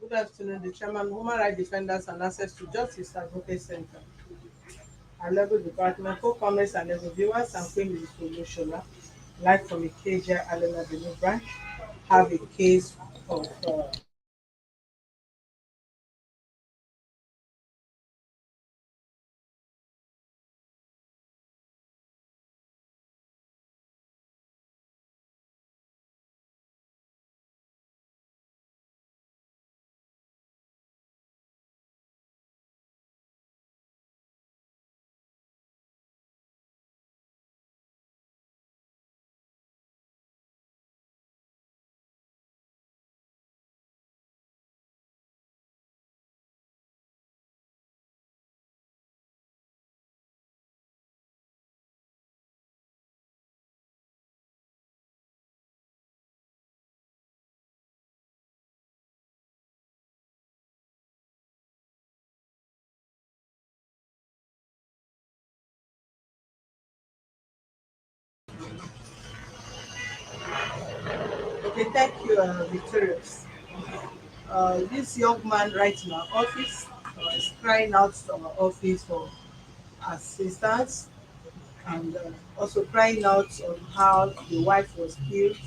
Good afternoon, the Chairman, Human Rights Defenders and Access to Justice Advocacy Center. Our level department, co-commerce and level viewers and family solution, like from Ikeja, Alena, the new branch, have a case of okay, thank you, Victorious. This young man right in our office is crying out to our office for assistance and also crying out on how the wife was killed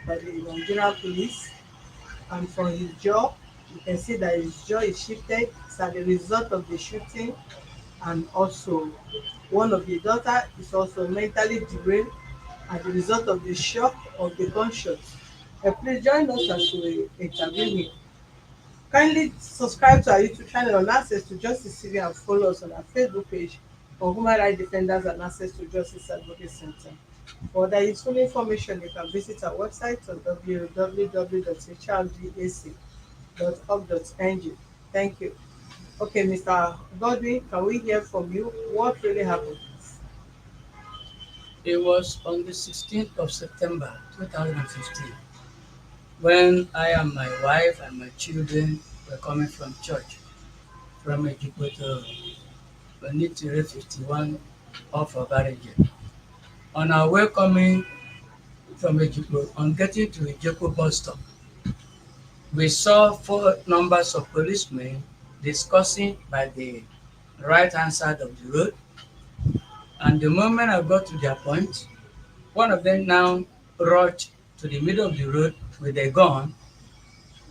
by the Nigerian police. And from his jaw, you can see that his jaw is shifted. It's as a result of the shooting, and also one of the daughter is also mentally derailed as a result of the shock of the gunshot. Please join us as we interview him. Kindly subscribe to our YouTube channel on Access to Justice TV and follow us on our Facebook page for Human Rights Defenders and Access to Justice Advocacy Center. For other useful information, you can visit our website on www.hrdac.org.ng. Thank you. Okay, Mr. Godwin, can we hear from you? What really happened? It was on the 16th of September 2015 when I and my wife and my children were coming from church from Ejikpo to Onitiri 51 off of Areje. On our way coming from Ejikpo, on getting to Ejikpo bus stop, we saw four numbers of policemen discussing by the right hand side of the road. And the moment I got to their point, one of them now rushed to the middle of the road with a gun,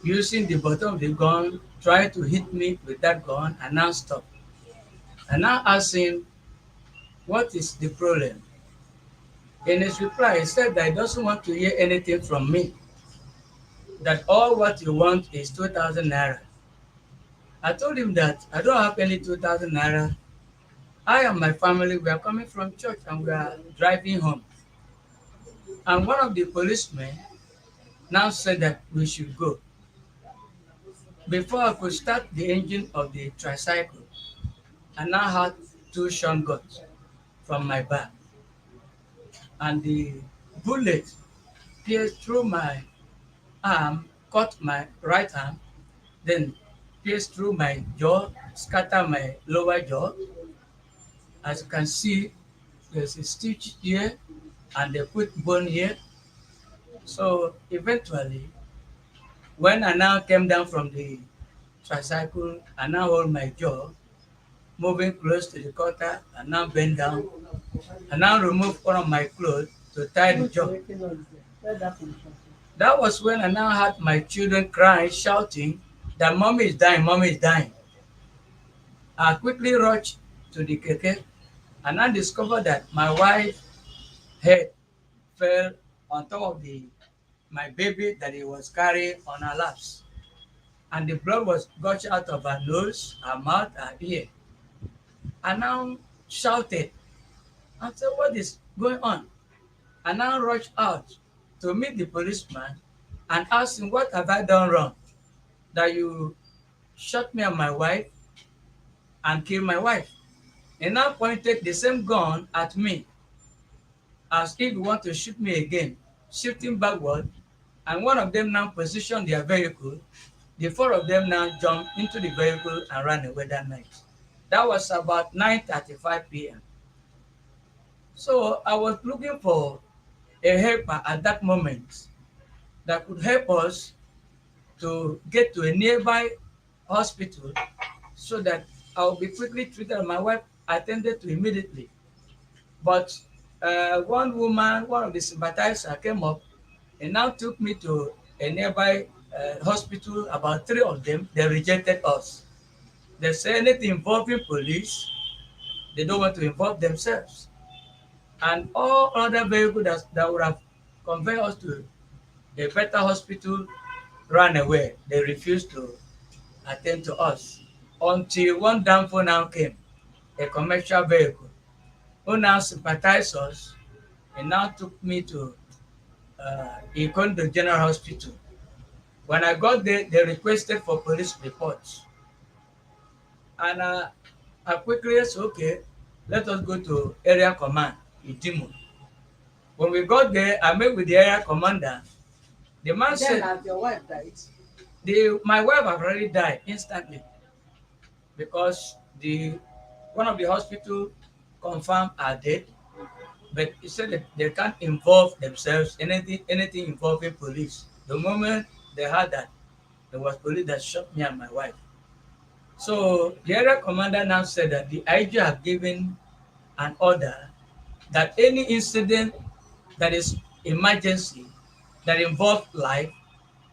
using the bottom of the gun, trying to hit me with that gun, and now stop. I now asked him, what is the problem? In his reply, he said that he doesn't want to hear anything from me, that all what he wants is 2,000 naira. I told him that I don't have any 2,000 naira. I and my family, we are coming from church and we are driving home. And one of the policemen now said that we should go. Before I could start the engine of the tricycle, I now had two shotguns from my back, and the bullet pierced through my arm, cut my right arm, then pierced through my jaw, scattered my lower jaw. As you can see, there's a stitch here, and they put bone here. So eventually, when I now came down from the tricycle, I now hold my jaw, moving close to the cutter, and now bend down. I now remove one of my clothes to tie the jaw. That was when I now had my children crying, shouting that mommy is dying, mommy is dying. I quickly rushed to the keke and I discovered that my wife's head fell on top of the my baby that he was carrying on her laps. And the blood was gushing out of her nose, her mouth, her ear. I now shouted and said, what is going on? I now rushed out to meet the policeman and asked him, what have I done wrong that you shot me and my wife and killed my wife? He now pointed the same gun at me as if he want to shoot me again, shifting backward, and one of them now positioned their vehicle. The four of them now jumped into the vehicle and ran away that night. That was about 9:35 p.m. So I was looking for a helper at that moment that could help us to get to a nearby hospital so that I'll be quickly treated and my wife attended to immediately. But one woman, one of the sympathizers came up and now took me to a nearby hospital. About three of them, they rejected us. They say anything involving police, they don't want to involve themselves. And all other vehicles that would have conveyed us to a better hospital ran away. They refused to attend to us until one downfall now came, a commercial vehicle, who now sympathized us and now took me to Ikondo General Hospital. When I got there, they requested for police reports. And I quickly said, okay, let us go to area command, Idimu. When we got there, I met with the area commander. The man Then said, as your wife died. my wife had already died instantly because the one of the hospital confirmed her dead, but he said that they can't involve themselves anything involving police. The moment they heard that, there was police that shot me and my wife. So the area commander now said that the IG have given an order that any incident that is emergency that involve life,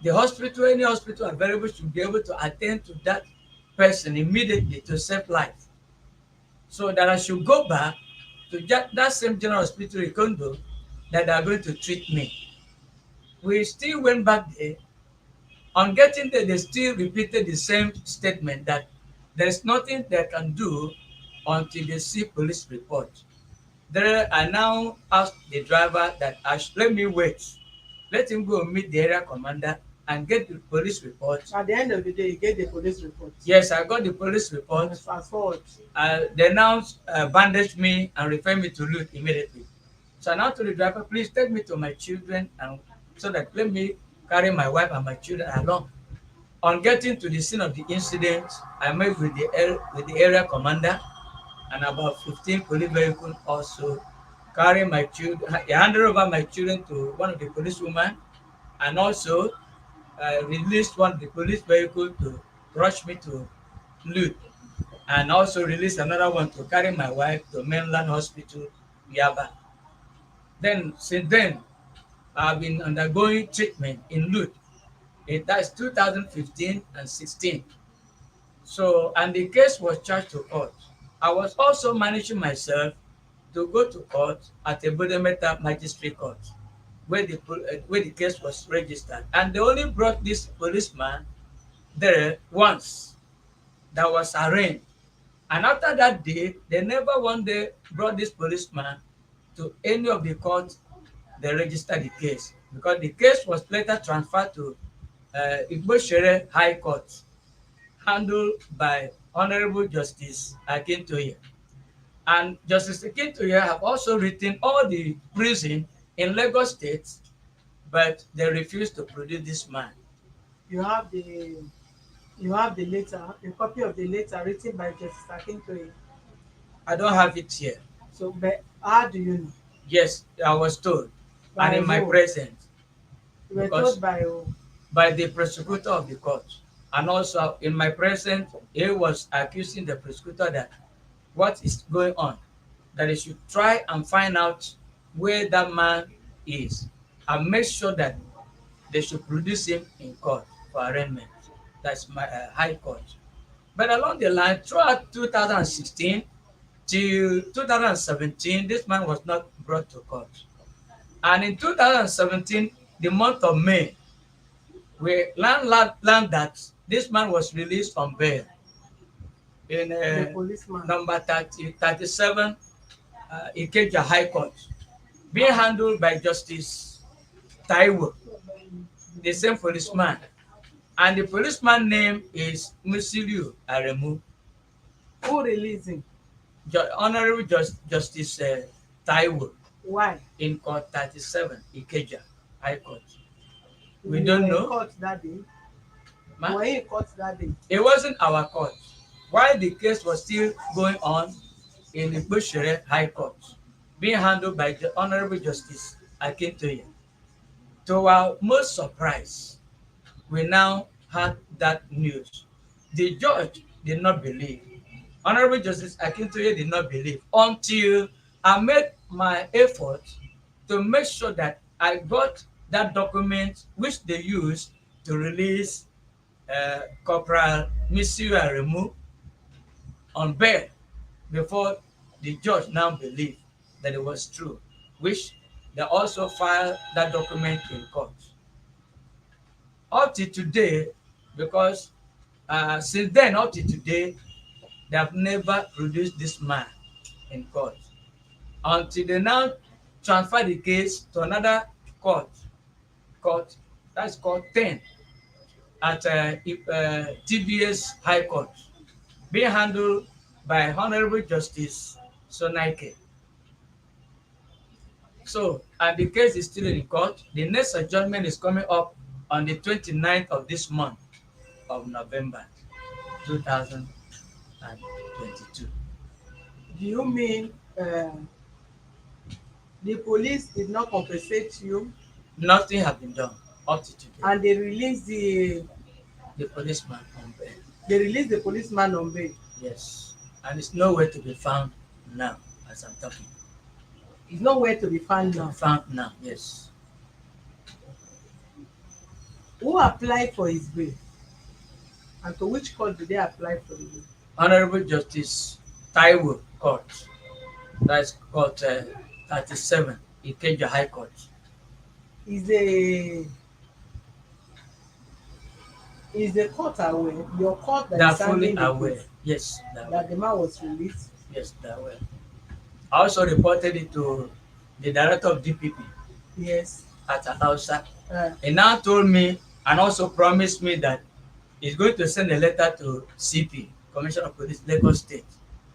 the hospital, any hospital available should be able to attend to that person immediately to save life. So that I should go back to that same general hospital in Kondo that they are going to treat me. We still went back there. On getting there, they still repeated the same statement that there's nothing they can do until they see police report. There, I now asked the driver that let me wait. Let him go meet the area commander and get the police report. At the end of the day, you get the police report. Yes, I got the police report. Fast forward. They now bandaged me and referred me to Luke immediately. So I now told the driver, please take me to my children and so that let me carry my wife and my children along. On getting to the scene of the incident, I met with the area commander and about 15 police vehicles also carrying my children. I handed over my children to one of the policewomen and also released one of the police vehicles to rush me to Luke and also released another one to carry my wife to mainland hospital, Yaba. Then, since then, I've been undergoing treatment in Luke. That's 2015 and 16. So, and the case was charged to court. I was also managing myself to go to court at a Bodemeta Magistrate Court, where the case was registered. And they only brought this policeman there once that was arraigned. And after that day, they never one day brought this policeman to any of the courts they registered the case because the case was later transferred to Igboshere High Court, handled by Honorable Justice Akintoye. And Justice Akintoye have also written all the prison in Lagos State, but they refused to produce this man. You have the you have the letter, a copy of the letter written by Justice Akintoye. I don't have it here. So, but how do you know? Yes, I was told, and By in my who? presence, You were because told by who? by the prosecutor of the court. And also in my presence, he was accusing the prosecutor that what is going on, that he should try and find out where that man is and make sure that they should produce him in court for arraignment. That's my high court. But along the line, throughout 2016 till 2017, this man was not brought to court. And in 2017, the month of May, we learned that this man was released on bail in The policeman. number 37 Ikeja High Court, being handled by Justice Taiwo, the same policeman. And the policeman name is Musiliu Aremu, Who released him? Honorable Justice Taiwo Why? in Court 37 Ikeja High Court. We You don't were in know. court that day. Ma? Were you in court that day? It wasn't our court. While the case was still going on in the Bushere High Court, being handled by the Honorable Justice Akintoye. To our most surprise, we now heard that news, the judge did not believe. Honorable Justice Akintoye did not believe until I made my effort to make sure that I got that document which they used to release Corporal Misiu Aremu on bail before the judge now believed that it was true, which they also filed that document in court. Up to today, because since then up to today, they have never produced this man in court until they now transfer the case to another court, court that's called 10 at TBS High Court, being handled by Honorable Justice Sonaike. So, and the case is still in court. The next adjournment is coming up on the 29th of this month of November 2022. Do you mean the police did not compensate you Nothing has been done up to today. and they released The policeman on bail. the policeman on bail? Yes. And it's nowhere to be found now as I'm talking. He's nowhere to be found To be now. found now, yes. Who applied for his bail? And to which court did they apply for the bail? Honorable Justice Taiwo Court. That's court 37, Ikeja High Court. Is the court aware, your court They that are is fully handling the aware. case, Yes, they are that aware. the man was released? Yes, they are aware. I also reported it to the director of DPP Yes. at Alausa. Uh, He now told me and also promised me that he's going to send a letter to CP, Commissioner of Police, Lagos State,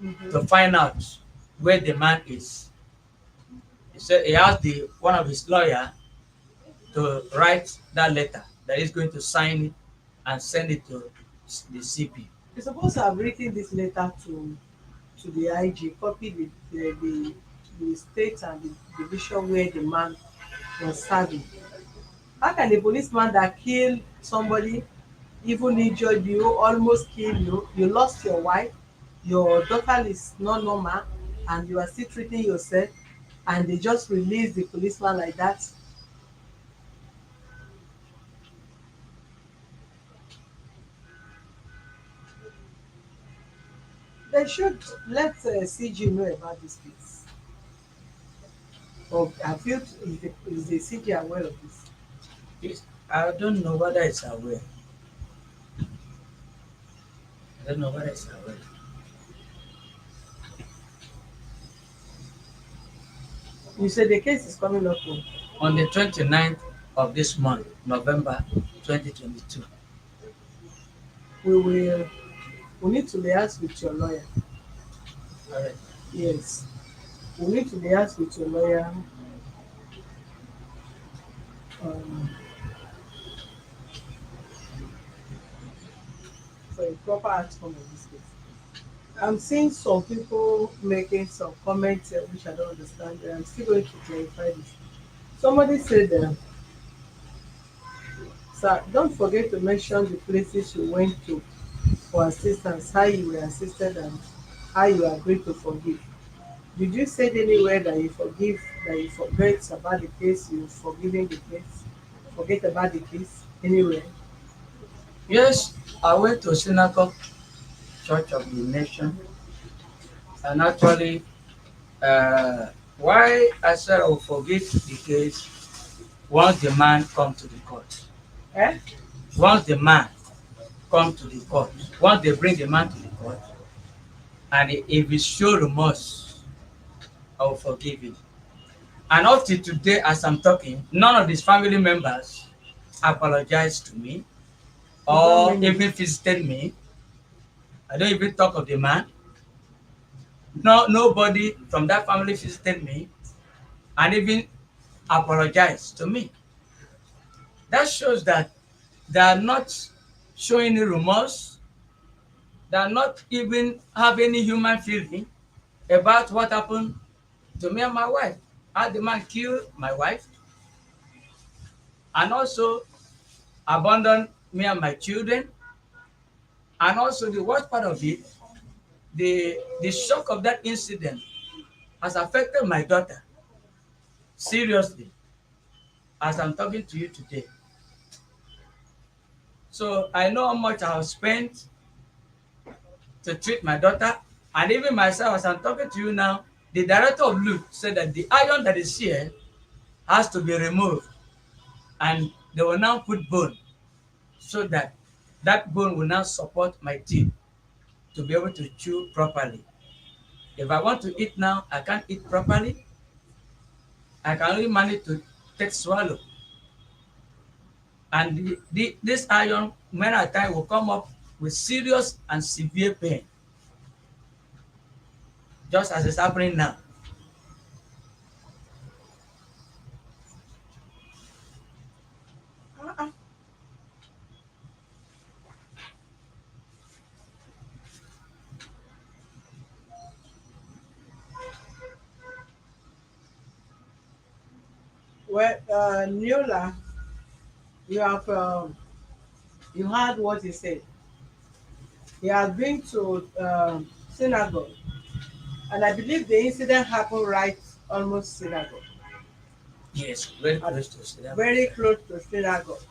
to mhm. find out where the man is. He said he asked one of his lawyer to write that letter, that he's going to sign it and send it to the CP. You're supposed to have written this letter to the IG, copy the state and the division where the man was serving. How can a policeman that killed somebody, even injured you, almost killed you, you lost your wife, your daughter is not normal, and you are still treating yourself, and they just release the policeman like that? They should let CG know about this case. Or have you, is the CG aware of this? I don't know whether it's aware. I don't know whether it's aware. You said the case is coming up On the 29th of this month, November 2022. we will we need to liaise with your lawyer. All right. Yes, we need to liaise with your lawyer um, for a proper outcome of this case. I'm seeing some people making some comments which I don't understand, and I'm still going to clarify this. Somebody said, "Sir, don't forget to mention the places you went to for assistance, how you were assisted, and how you agreed to forgive." Did you say anywhere that you forgive, that you forget about the case, you forgiving the case, forget about the case anywhere? Yes, I went to Synagogue Church of the Nation, and actually, uh, why I said I will forgive the case once the man come to the court. Eh? Once the man come to the court, once they bring the man to the court, and if he show remorse, I will forgive him. And up to today, as I'm talking, none of his family members apologized to me You don't or mean it. even visited me. I don't even talk of the man. No, nobody from that family visited me and even apologized to me. That shows that they are not showing any remorse. They are not even have any human feeling about what happened to me and my wife. How the man killed my wife and also abandoned me and my children. And also the worst part of it, the shock of that incident has affected my daughter seriously as I'm talking to you today. So I know how much I have spent to treat my daughter, and even myself as I'm talking to you now. The director of Luke said that the iron that is here has to be removed, and they will now put bone so that that bone will now support my teeth to be able to chew properly. If I want to eat now, I can't eat properly. I can only manage to take swallow. And this iron, many a time, will come up with serious and severe pain, just as it's happening now. Uh-uh. Well, Neola, you have you heard what he said. He has been to synagogue, and I believe the incident happened right almost synagogue, Yes, very at close to that. very close to synagogue.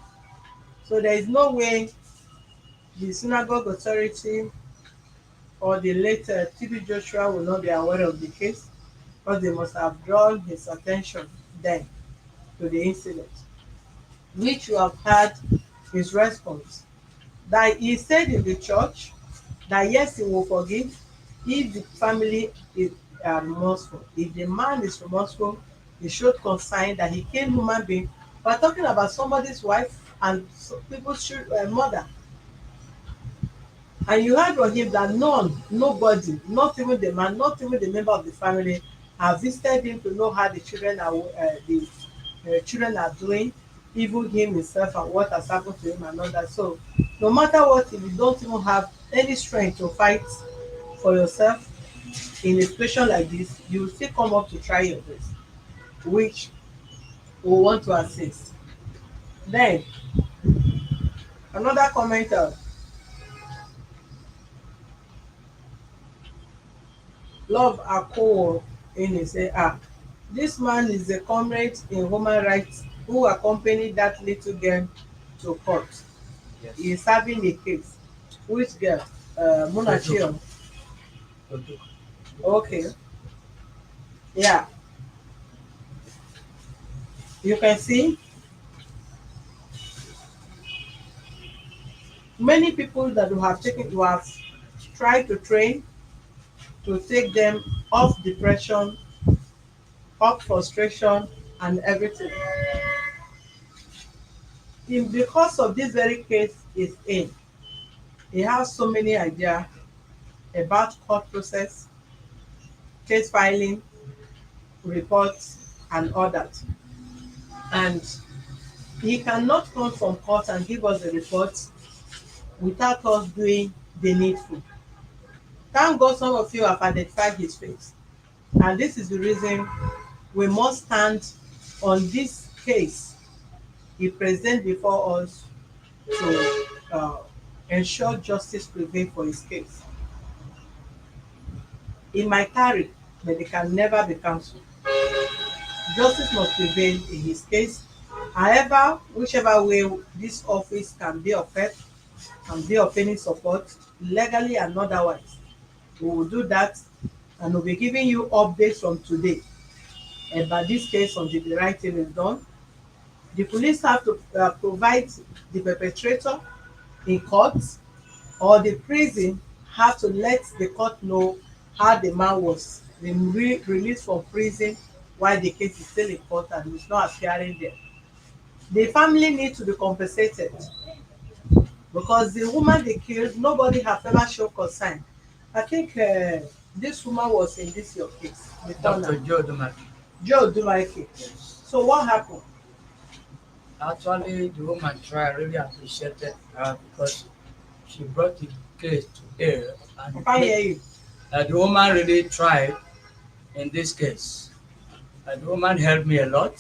So there is no way the synagogue authority or the late TB Joshua will not be aware of the case, because they must have drawn his attention then to the incident, which you have heard his response. That he said in the church that yes, he will forgive if the family is remorseful. If the man is remorseful, he showed concern that he killed human being. We're talking about somebody's wife and people's mother. And you heard from him that nobody, not even the man, not even the member of the family, have visited him to know how the children are doing, even him himself and what has happened to him and all that. So no matter what, if you don't even have any strength to fight for yourself in a situation like this, you will still come up to try your best, which we want to assist. Then another commenter, Love Akowo Ene, say, this man is a comrade in human rights who accompanied that little girl to court. He Yes. is having a case. Which girl? Odo. Munachio. Odo. Okay. Yeah. You can see many people that who have tried to train to take them off depression, off frustration, and everything. Because of this very case is in, he has so many ideas about court process, case filing, reports, and all that. And he cannot come from court and give us the report without us doing the needful. Thank God some of you have identified his face. And this is the reason we must stand on this case he present before us to ensure justice prevail for his case. It might tarry, but it can never be cancelled. Justice must prevail in his case. However, whichever way this office can be of help, can be of any support, legally and otherwise, we will do that, and we'll be giving you updates from today about this case until the right thing is done. The police have to provide the perpetrator in court, or the prison have to let the court know how the man was released from prison while the case is still in court and is not appearing there. The family need to be compensated because the woman they killed, nobody have ever shown concern. I think this woman was in this your case before Dr. now, Joe Dumaki. Joe Dumaike. Yes. So what happened? Actually, the woman tried really appreciated her because she brought the case to her, I and can't hear you. the woman really tried in this case. The woman helped me a lot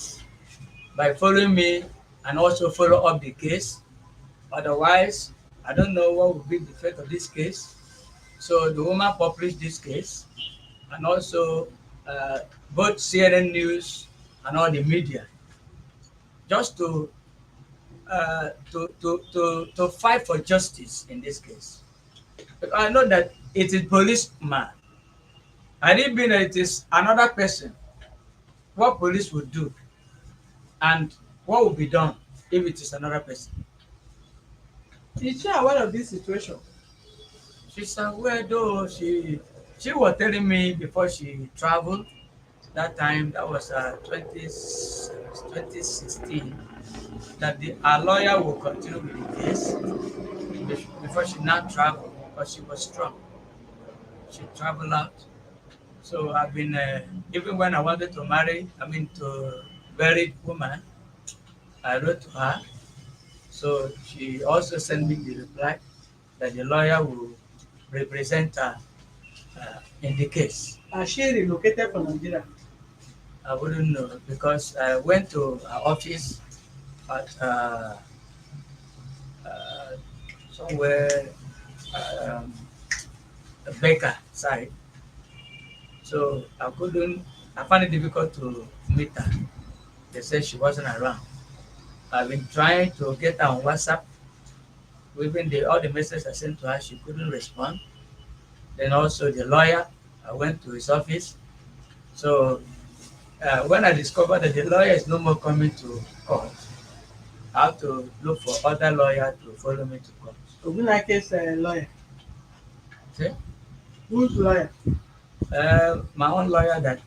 by following me and also follow up the case. Otherwise, I don't know what will be the fate of this case. So the woman published this case, and also uh, both CNN News and all the media, just to fight for justice in this case. Because I know that it is policeman. Had it been that it is another person, what police would do and what would be done if it is another person. Is she aware of this situation? She's aware though she was telling me before she traveled that time, that was 2016, that our lawyer will continue with the case before she now traveled because she was strong. She traveled out. So I've been, even when I wanted to marry, I mean to married woman, I wrote to her. So she also sent me the reply that the lawyer will represent her in the case. Has she relocated from Nigeria? I wouldn't know because I went to her office at uh, somewhere um, a baker side. So I found it difficult to meet her. They said she wasn't around. I've been trying to get her on WhatsApp. Even all the messages I sent to her, she couldn't respond. Then also the lawyer, I went to his office. So when I discovered that the lawyer is no more coming to court, I have to look for other lawyer to follow me to court. Ogunake's lawyer. See? Whose lawyer? My own lawyer that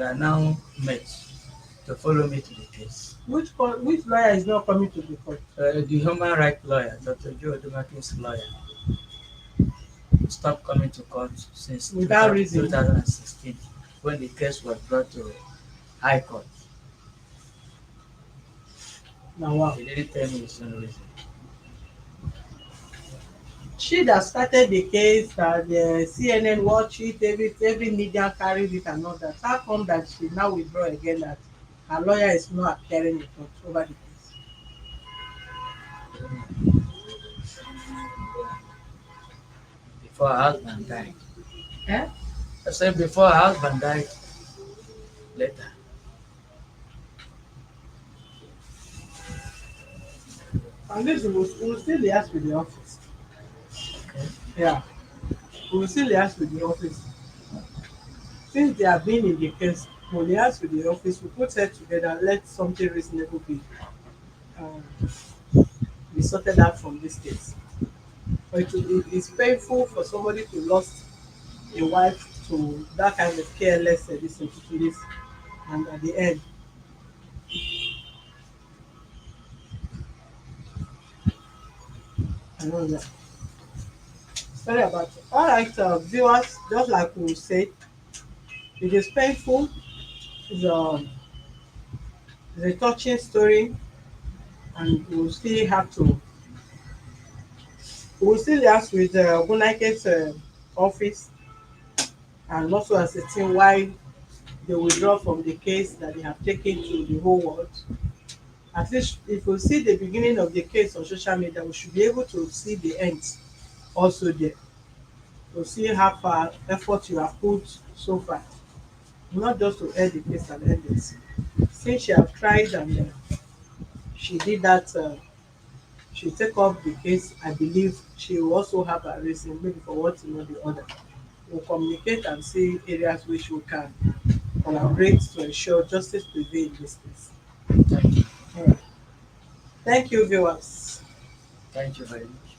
I now met to follow me to the case. Which lawyer is not coming to the court? The human rights lawyer, Dr. Joe Odumakin's lawyer, stopped coming to court since Without reason. 2016 when the case was brought to High Court. Now wow. He didn't tell me his own reason. She that started the case, that the CNN watch it, every media carried it and all that. How come that she now withdraw again that her lawyer is not appearing in court over the case? Before her husband died. Eh? I said before her husband died later. At least we will still liaise with the office. Okay. Yeah. We will still liaise with the office. Since they have been in the case, we will liaise with the office, we put head together, let something reasonable um, be sorted out from this case. But it's painful for somebody to lost a wife to that kind of careless this and at the end. I know that. Sorry about it. All right, viewers, just like we said, it is painful. It's, it's a touching story, and we'll still ask with Ogunake's office and also ascertain why they withdraw from the case that they have taken to the whole world. At least if we see the beginning of the case on social media, we should be able to see the end also there. To see how far effort you have put so far, not just to end the case and end it. Since she have tried and she did that, she take up the case. I believe she will also have a reason, maybe for one thing or the other. We'll communicate and see areas which we can collaborate to ensure justice prevail in this case. Thank you. Alright. Thank you, viewers. Thank you very much.